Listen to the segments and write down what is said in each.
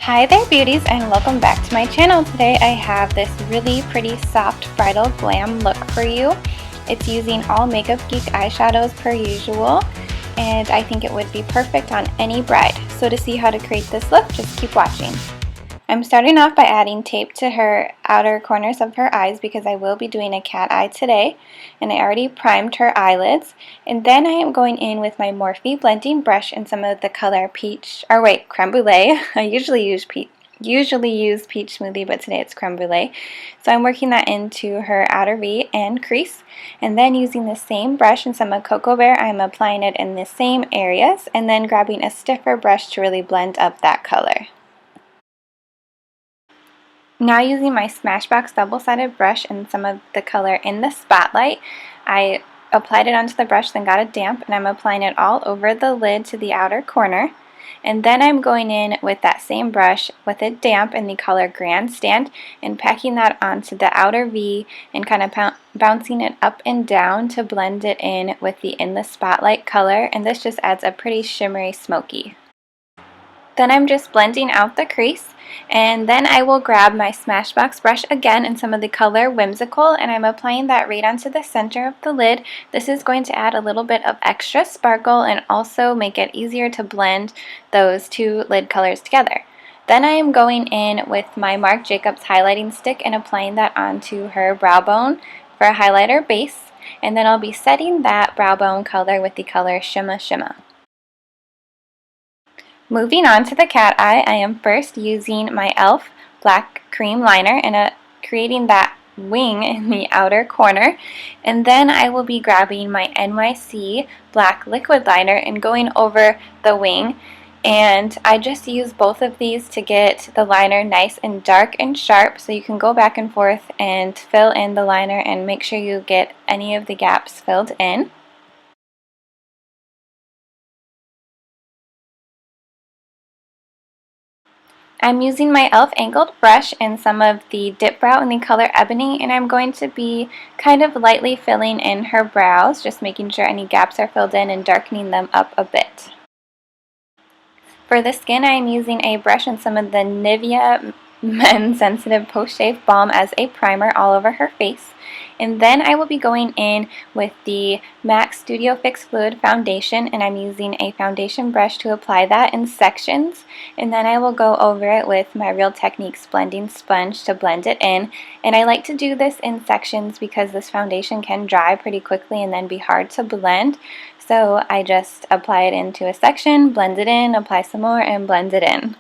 Hi there beauties, and welcome back to my channel. Today I have this really pretty soft bridal glam look for you. It's using all Makeup Geek eyeshadows per usual, and I think it would be perfect on any bride. So to see how to create this look, just keep watching. I'm starting off by adding tape to her outer corners of her eyes because I will be doing a cat eye today, and I already primed her eyelids. And then I am going in with my Morphe blending brush and some of the color Creme Brûlée. I usually use peach smoothie, but today it's Creme Brûlée. So I'm working that into her outer V and crease, and then using the same brush and some of Cocoa Bear, I'm applying it in the same areas, and then grabbing a stiffer brush to really blend up that color. Now using my Smashbox double-sided brush and some of the color in the spotlight, I applied it onto the brush, then got it damp, and I'm applying it all over the lid to the outer corner. And then I'm going in with that same brush with it damp in the color Grandstand and packing that onto the outer V and kind of bouncing it up and down to blend it in with the In the Spotlight color, and this just adds a pretty shimmery smoky. Then I'm just blending out the crease, and then I will grab my Smashbox brush again in some of the color Whimsical, and I'm applying that right onto the center of the lid. This is going to add a little bit of extra sparkle and also make it easier to blend those two lid colors together. Then I am going in with my Marc Jacobs highlighting stick and applying that onto her brow bone for a highlighter base, and then I'll be setting that brow bone color with the color Shimma. Moving on to the cat eye, I am first using my e.l.f. black cream liner and creating that wing in the outer corner, and then I will be grabbing my NYC black liquid liner and going over the wing, and I just use both of these to get the liner nice and dark and sharp, so you can go back and forth and fill in the liner and make sure you get any of the gaps filled in. I'm using my e.l.f. angled brush and some of the Dipbrow in the color Ebony, and I'm going to be kind of lightly filling in her brows, just making sure any gaps are filled in and darkening them up a bit. For the skin, I am using a brush and some of the Nivea Men Sensitive Post Shave Balm as a primer all over her face. And then I will be going in with the MAC Studio Fix Fluid Foundation, and I'm using a foundation brush to apply that in sections. And then I will go over it with my Real Techniques blending sponge to blend it in. And I like to do this in sections because this foundation can dry pretty quickly and then be hard to blend. So I just apply it into a section, blend it in, apply some more, and blend it in.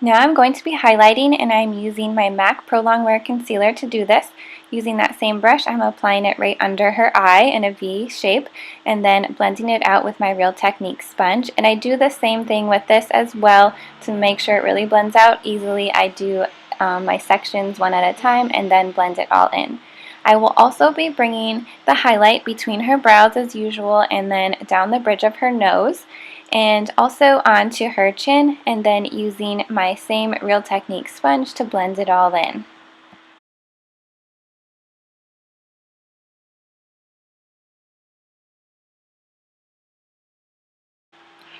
Now I'm going to be highlighting, and I'm using my MAC Pro Longwear Concealer to do this. Using that same brush, I'm applying it right under her eye in a V shape and then blending it out with my Real Techniques sponge. And I do the same thing with this as well to make sure it really blends out easily. I do my sections one at a time and then blend it all in. I will also be bringing the highlight between her brows as usual and then down the bridge of her nose and also onto her chin, and then using my same Real Techniques sponge to blend it all in.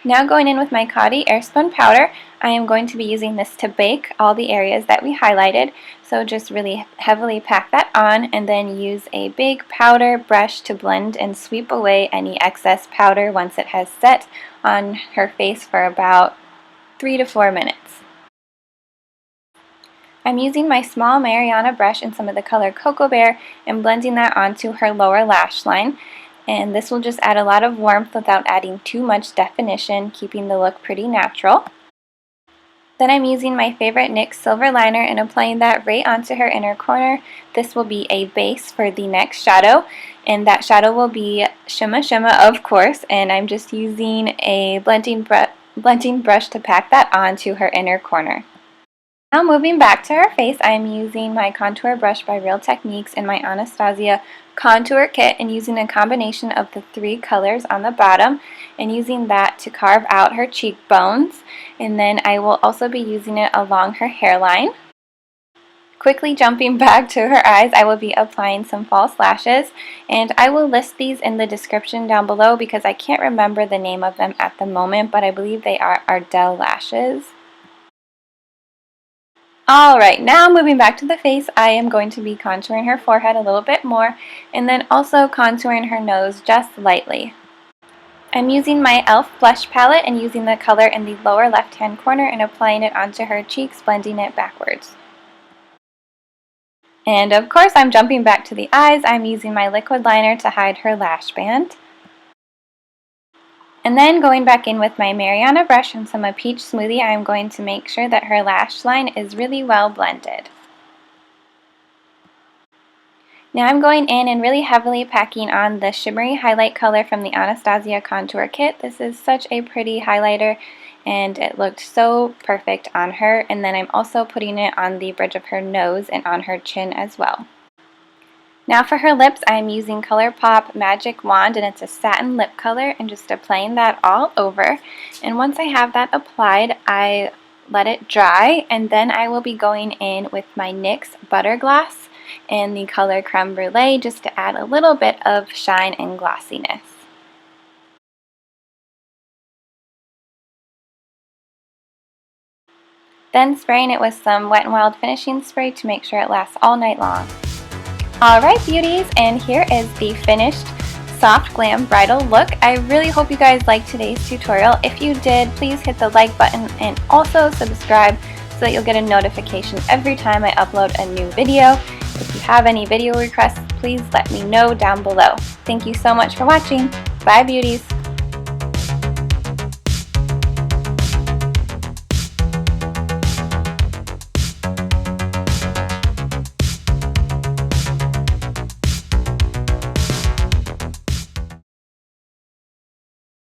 Now going in with my Coty Airspun powder, I am going to be using this to bake all the areas that we highlighted. So just really heavily pack that on and then use a big powder brush to blend and sweep away any excess powder once it has set on her face for about 3 to 4 minutes. I'm using my small Mariana brush and some of the color Cocoa Bear and blending that onto her lower lash line. And this will just add a lot of warmth without adding too much definition, keeping the look pretty natural. Then I'm using my favorite NYX silver liner and applying that right onto her inner corner. This will be a base for the next shadow, and that shadow will be Shimma of course, and I'm just using a blending brush to pack that onto her inner corner. Now moving back to her face, I am using my contour brush by Real Techniques and my Anastasia contour kit and using a combination of the 3 colors on the bottom and using that to carve out her cheekbones, and then I will also be using it along her hairline. Quickly jumping back to her eyes, I will be applying some false lashes, and I will list these in the description down below because I can't remember the name of them at the moment, but I believe they are Ardell lashes. Alright, now moving back to the face, I am going to be contouring her forehead a little bit more, and then also contouring her nose just lightly. I'm using my e.l.f. blush palette and using the color in the lower left hand corner and applying it onto her cheeks, blending it backwards. And of course, I'm jumping back to the eyes. I'm using my liquid liner to hide her lash band. And then going back in with my Mariana brush and some Peach Smoothie, I'm going to make sure that her lash line is really well blended. Now I'm going in and really heavily packing on the shimmery highlight color from the Anastasia Contour Kit. This is such a pretty highlighter and it looked so perfect on her. And then I'm also putting it on the bridge of her nose and on her chin as well. Now for her lips, I'm using Colourpop Magic Wand, and it's a satin lip color, and just applying that all over. And once I have that applied, I let it dry, and then I will be going in with my NYX Butter Gloss in the color Creme Brûlée just to add a little bit of shine and glossiness. Then spraying it with some Wet n Wild finishing spray to make sure it lasts all night long. Alright beauties, and here is the finished soft glam bridal look. I really hope you guys liked today's tutorial. If you did, please hit the like button and also subscribe so that you'll get a notification every time I upload a new video. If you have any video requests, please let me know down below. Thank you so much for watching. Bye beauties!